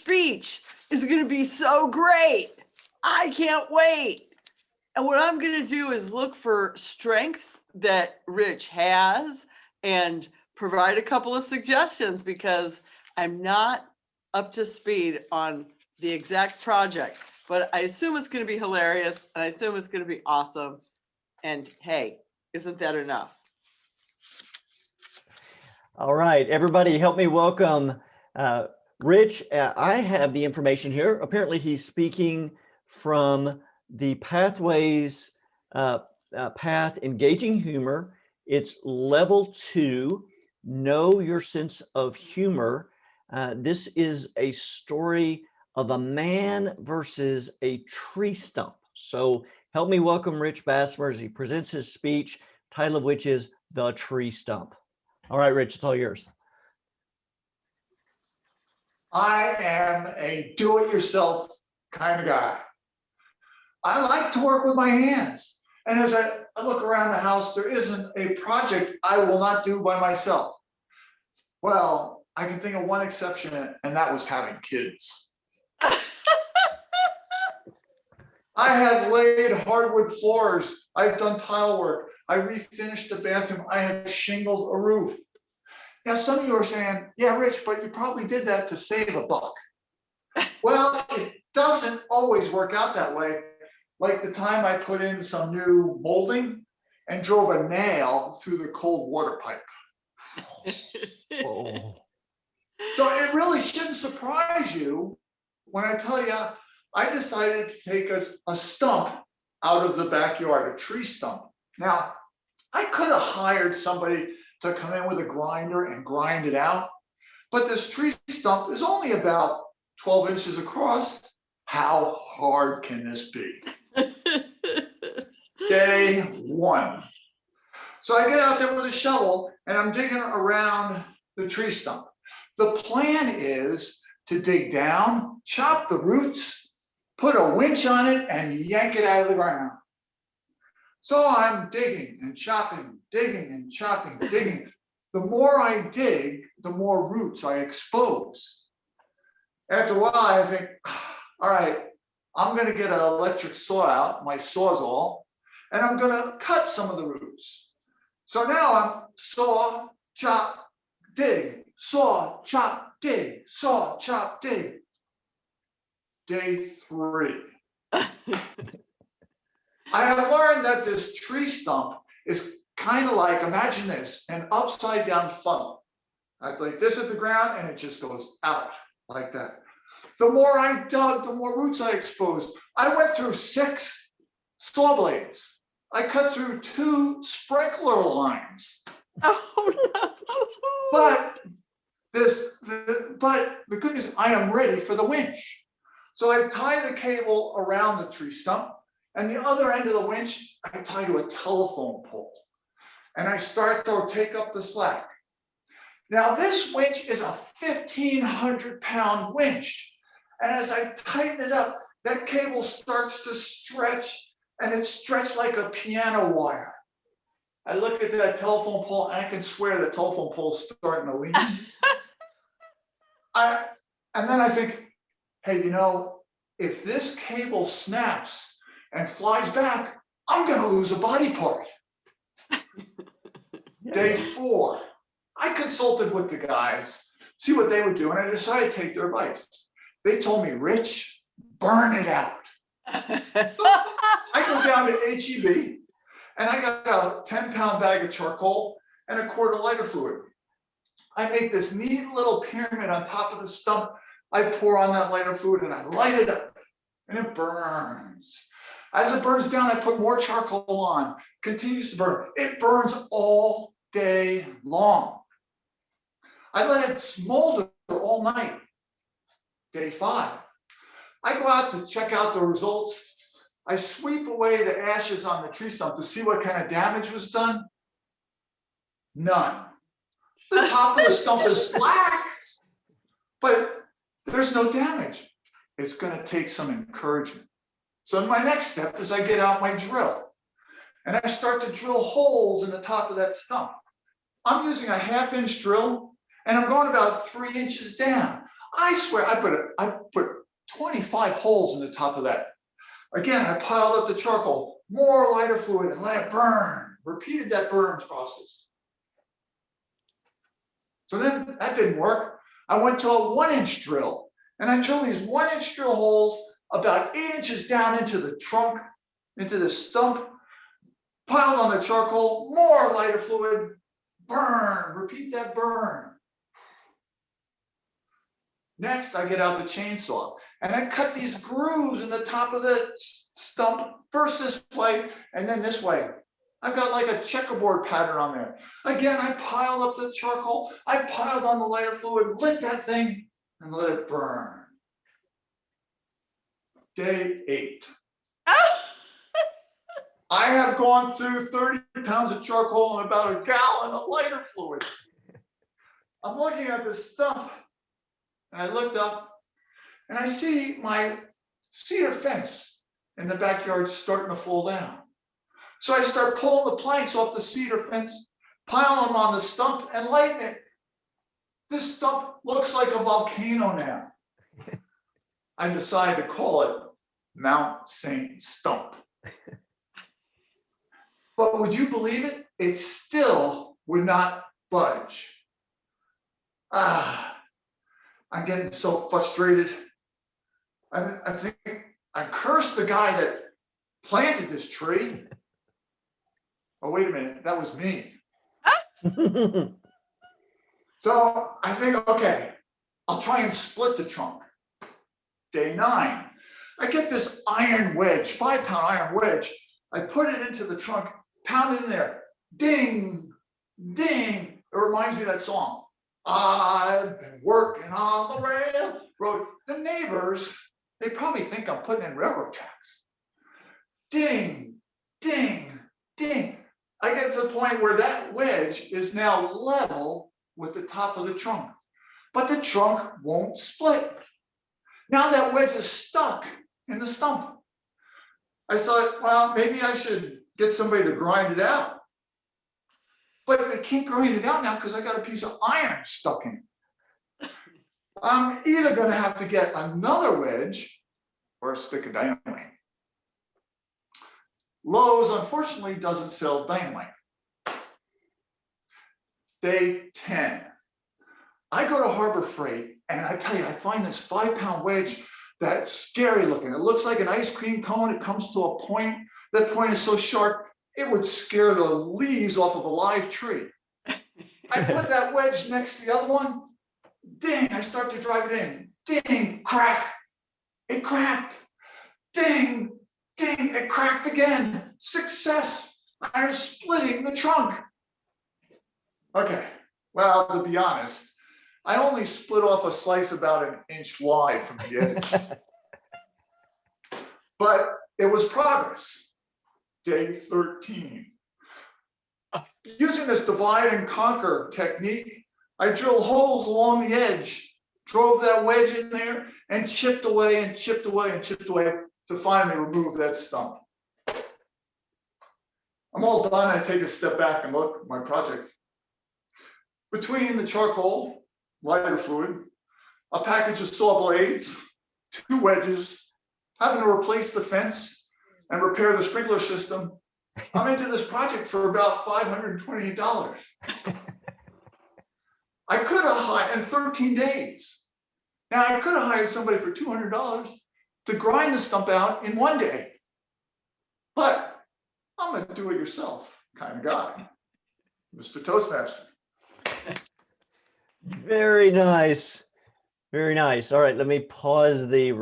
speech is going to be so great. I can't wait. And what I'm going to do is look for strengths that Rich has and provide a couple of suggestions because I'm not up to speed on the exact project, but I assume it's going to be hilarious and I assume it's going to be awesome. And hey, isn't that enough? All right, everybody help me welcome Rich. I have the information here. Apparently he's speaking from the Pathways Path Engaging Humor. It's level 2, Know Your Sense of Humor. This is a story of a man versus a tree stump. So help me welcome Rich Basmer as he presents his speech, title of which is The Tree Stump. All right, Rich, it's all yours. I am a do-it-yourself kind of guy. I like to work with my hands. And as I look around the house, there isn't a project I will not do by myself. Well, I can think of one exception, and that was having kids. I have laid hardwood floors. I've done tile work. I refinished the bathroom. I have shingled a roof. Now, some of you are saying, yeah, Rich, but you probably did that to save a buck. Well, it doesn't always work out that way. Like the time I put in some new molding and drove a nail through the cold water pipe. Oh. So it really shouldn't surprise you when I tell you, I decided to take a stump out of the backyard, a tree stump. Now, I could have hired somebody to come in with a grinder and grind it out, but this tree stump is only about 12 inches across. How hard can this be? Day one. So I get out there with a shovel and I'm digging around the tree stump. The plan is to dig down, chop the roots, put a winch on it and yank it out of the ground. So I'm digging and chopping, digging and chopping, digging. The more I dig, the more roots I expose. After a while, I think, all right, I'm going to get an electric saw out, my Sawzall, and I'm going to cut some of the roots. So now I'm saw, chop, dig, saw, chop, dig, saw, chop, dig. Day 3. I have learned that this tree stump is kind of like, imagine this, an upside down funnel. I like this at the ground and it just goes out like that. The more I dug, the more roots I exposed. I went through 6 saw blades. I cut through 2 sprinkler lines. Oh no. But the good news, I am ready for the winch. So I tie the cable around the tree stump, and the other end of the winch, I tie to a telephone pole. And I start to take up the slack. Now this winch is a 1,500-pound winch. And as I tighten it up, that cable starts to stretch, and it's stretched like a piano wire. I look at that telephone pole, and I can swear the telephone pole's starting to lean. And then I think, hey, you know, if this cable snaps and flies back, I'm going to lose a body part. Day 4, I consulted with the guys, see what they would do, and I decided to take their advice. They told me, Rich, burn it out. I go down to H-E-B, and I got a 10-pound bag of charcoal and a quart of lighter fluid. I make this neat little pyramid on top of the stump. I pour on that lighter fluid and I light it up, and it burns. As it burns down, I put more charcoal on, continues to burn. It burns all day long. I let it smolder all night. Day 5. I go out to check out the results. I sweep away the ashes on the tree stump to see what kind of damage was done. None. The top of the stump is black, but there's no damage. It's going to take some encouragement. So my next step is I get out my drill and I start to drill holes in the top of that stump. I'm using a 1/2-inch drill and I'm going about 3 inches down. I swear, I put 25 holes in the top of that. Again, I piled up the charcoal, more lighter fluid, and let it burn. Repeated that burn process. So then that didn't work. I went to a 1-inch drill, and I drilled these 1-inch drill holes about 8 inches down into the trunk, into the stump, piled on the charcoal, more lighter fluid, burn, repeat that burn. Next, I get out the chainsaw and I cut these grooves in the top of the stump, first this way and then this way. I've got like a checkerboard pattern on there. Again, I piled up the charcoal, I piled on the lighter fluid, lit that thing and let it burn. Day 8. I have gone through 30 pounds of charcoal and about a gallon of lighter fluid. I'm looking at this stump and I looked up and I see my cedar fence in the backyard starting to fall down. So I start pulling the planks off the cedar fence, piling them on the stump and lighting it. This stump looks like a volcano now. I decided to call it Mount St. Stump. But would you believe it? It still would not budge. I'm getting so frustrated. I think I cursed the guy that planted this tree. Oh, wait a minute, that was me. So I think, okay, I'll try and split the trunk. Day 9, I get this iron wedge, 5-pound iron wedge. I put it into the trunk, pound it in there. Ding, ding. It reminds me of that song. I've been working on the railroad. The neighbors, they probably think I'm putting in railroad tracks. Ding, ding, ding. I get to the point where that wedge is now level with the top of the trunk, but the trunk won't split. Now that wedge is stuck in the stump. I thought, well, maybe I should get somebody to grind it out. But they can't grind it out now because I got a piece of iron stuck in it. I'm either going to have to get another wedge or a stick of dynamite. Lowe's, unfortunately, doesn't sell dynamite. Day 10. I go to Harbor Freight, and I tell you, I find this 5-pound wedge that's scary looking. It looks like an ice cream cone. It comes to a point. That point is so sharp, it would scare the leaves off of a live tree. I put that wedge next to the other one. Ding, I start to drive it in. Ding, crack. It cracked. Ding, ding, it cracked again. Success. I'm splitting the trunk. Okay, well, to be honest, I only split off a slice about 1 inch wide from the edge. But it was progress. Day 13. Using this divide and conquer technique, I drilled holes along the edge, drove that wedge in there, and chipped away and chipped away and chipped away to finally remove that stump. I'm all done. I take a step back and look at my project. Between the charcoal, lighter fluid, a package of saw blades, 2 wedges, having to replace the fence and repair the sprinkler system, I'm into this project for about $528. I could have hired in 13 days. Now I could have hired somebody for $200 to grind the stump out in 1 day. But I'm a do-it-yourself kind of guy, Mr. Toastmaster. Very nice. Very nice. All right, let me pause the